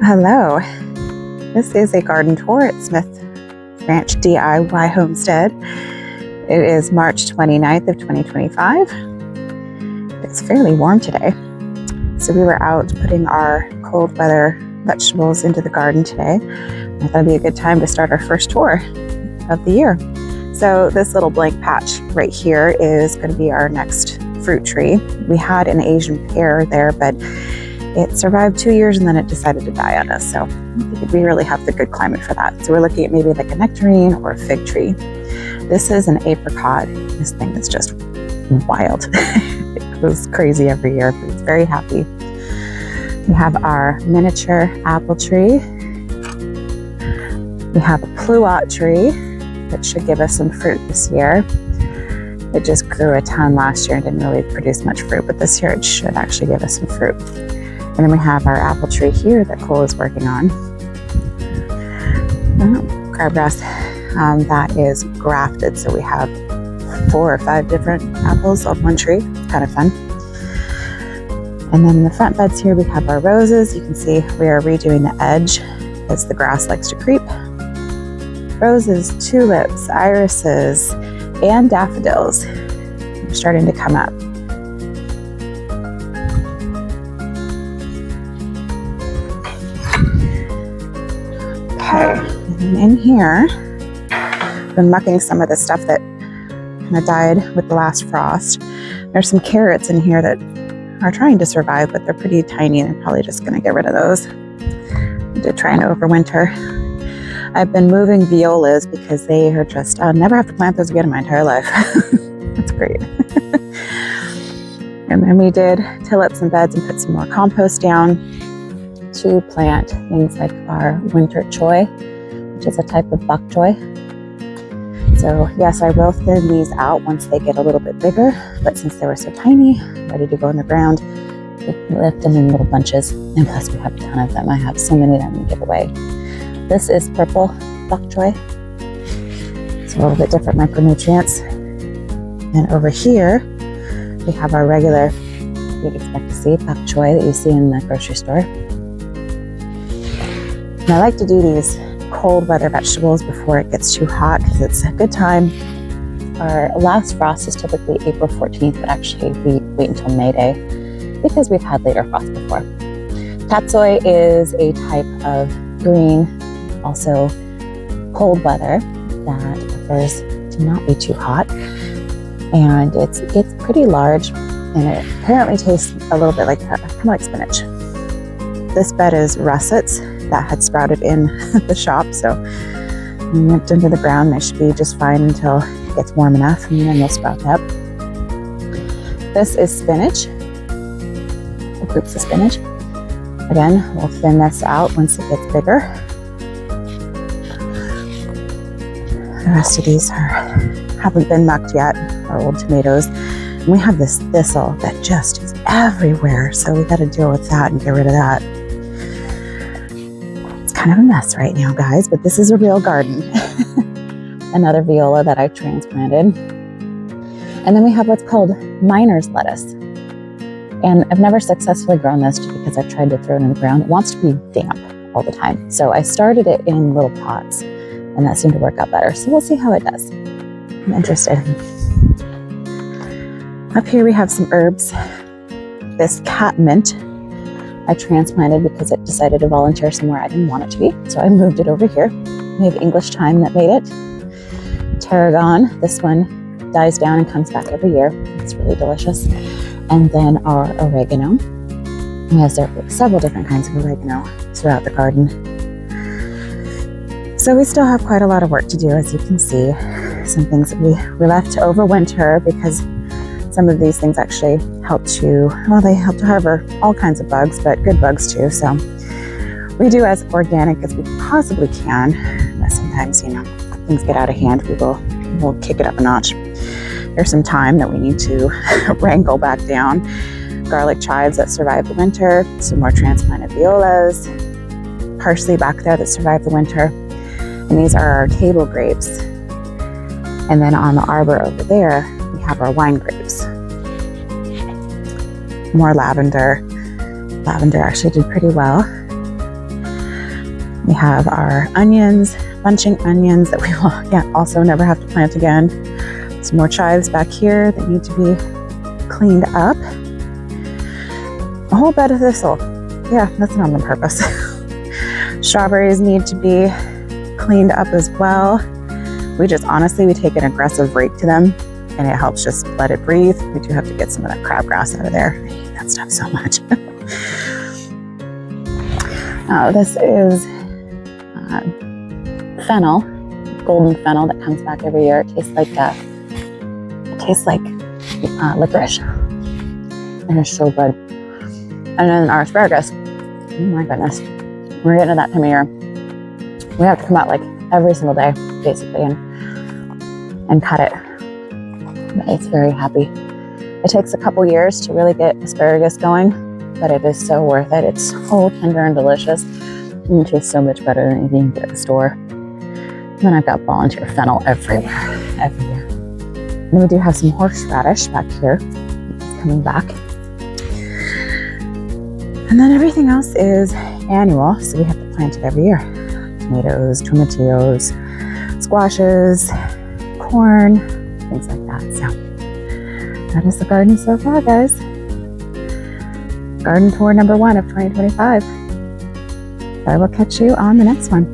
Hello, this is a garden tour at Smith Ranch DIY Homestead. It is March 29th of 2025. It's fairly warm today. So we were out putting our cold weather vegetables into the garden today. I thought it'd be a good time to start our first tour of the year. So this little blank patch right here is going to be our next fruit tree. We had an Asian pear there, but it survived 2 years and then it decided to die on us. So I don't think we really have the good climate for that. So we're looking at maybe like a nectarine or a fig tree. This is an apricot. This thing is just wild. It goes crazy every year, but it's very happy. We have our miniature apple tree. We have a pluot tree that should give us some fruit this year. It just grew a ton last year and didn't really produce much fruit, but this year it should actually give us some fruit. And then we have our apple tree here that Cole is working on. Crabgrass, that is grafted, so we have 4 or 5 different apples on one tree. It's kind of fun. And then in the front beds here we have our roses. You can see we are redoing the edge as the grass likes to creep. Roses, tulips, irises, and daffodils are starting to come up. Okay, and in here, I've been mucking some of the stuff that kind of died with the last frost. There's some carrots in here that are trying to survive, but they're pretty tiny and I'm probably just going to get rid of those. I did try and overwinter. I've been moving violas because they are just, I'll never have to plant those again in my entire life. That's great. And then we did tulips and beds and put some more compost down to plant things like our winter choy, which is a type of bok choy. So yes, I will thin these out once they get a little bit bigger, but since they were so tiny, ready to go in the ground, we lift them in little bunches, and plus we have a ton of them. I have so many that I'm going to give away. This is purple bok choy. It's a little bit different micronutrients. And over here, we have our regular, you'd expect to see, bok choy that you see in the grocery store. And I like to do these cold weather vegetables before it gets too hot because it's a good time. Our last frost is typically April 14th, but actually we wait until May Day because we've had later frost before. Tatsoi is a type of green, also cold weather, that prefers to not be too hot. And it's pretty large and it apparently tastes a little bit like kind of like spinach. This bed is russets that had sprouted in the shop, so nipped into the ground. They should be just fine until it gets warm enough and then they'll sprout up. This is spinach, groups of spinach. Again, we'll thin this out once it gets bigger. The rest of these haven't been mucked yet, our old tomatoes. And we have this thistle that just is everywhere, so we got to deal with that and get rid of that. Kind of a mess right now, guys, but this is a real garden. Another viola that I transplanted. And then we have what's called miner's lettuce. And I've never successfully grown this just because I've tried to throw it in the ground. It wants to be damp all the time. So I started it in little pots and that seemed to work out better. So we'll see how it does. I'm interested. Up here we have some herbs. This catmint I transplanted because it decided to volunteer somewhere I didn't want it to be. So I moved it over here. We have English thyme that made it. Tarragon, this one dies down and comes back every year. It's really delicious. And then our oregano. We have several different kinds of oregano throughout the garden. So we still have quite a lot of work to do, as you can see. Some things that we left to overwinter because some of these things actually help to harbor all kinds of bugs, but good bugs too. So we do as organic as we possibly can. But sometimes, things get out of hand. We'll kick it up a notch. There's some thyme that we need to wrangle back down. Garlic chives that survived the winter. Some more transplanted violas. Parsley back there that survived the winter. And these are our table grapes. And then on the arbor over there, we have our wine grapes. More lavender. Lavender actually did pretty well. We have our onions, bunching onions that we will also never have to plant again. Some more chives back here that need to be cleaned up. A whole bed of thistle. Yeah, that's not on purpose. Strawberries need to be cleaned up as well. We take an aggressive rake to them, and it helps just let it breathe. We do have to get some of that crabgrass out of there. I hate that stuff so much. This is fennel, golden fennel that comes back every year. It tastes like licorice. And it's so good. And then our asparagus. Oh my goodness. We're getting to that time of year. We have to come out like every single day, basically, and cut it. But it's very happy. It takes a couple years to really get asparagus going, but it is so worth it. It's so tender and delicious. And it tastes so much better than anything you can get at the store. And then I've got volunteer fennel everywhere. And then we do have some horseradish back here. It's coming back. And then everything else is annual, so we have to plant it every year. Tomatoes, tomatillos, squashes, corn, things like that. So that is the garden so far, guys. Garden tour number 1 of 2025. I will catch you on the next one.